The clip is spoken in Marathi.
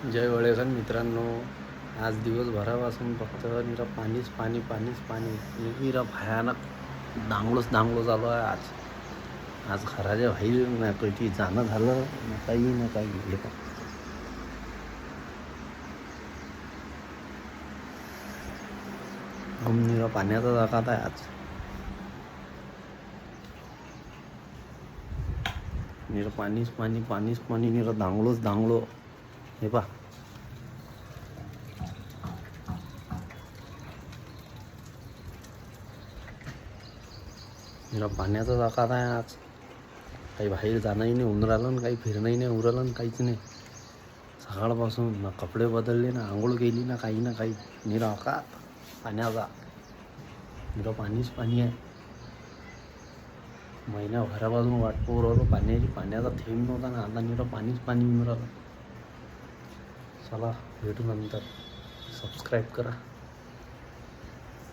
जय वळेकर मित्रांनो, आज दिवसभरापासून फक्त निरा पाणीच पाणी पाणीच पाणी निरा भयानक दांगलोच चालू आहे. आज घराच्या बाहेर ना कधी जाणं झालं ना काही हे पण निरा पाण्याचा जागात आहे. आज निरा पाणीच पाणी निरा दांगलो हे पा निरा पाण्याचा जागात आहे. आज काही बाहेर जाणंही नाही होऊन राहिलं ना काही फिरणंही नाही होऊन राहिलं, काहीच नाही. सकाळपासून ना कपडे बदलले ना आंघोळ केली ना काही निरा का पाण्याचा निरा पाणीच पाणी आहे. महिन्याभरापासून वाट पाहू राहिलो पाण्याचा थेंब नव्हता ना आता निरा पाणीच पाणी येऊन राहिलं. चला भेटू नंतर. सबस्क्राईब करा.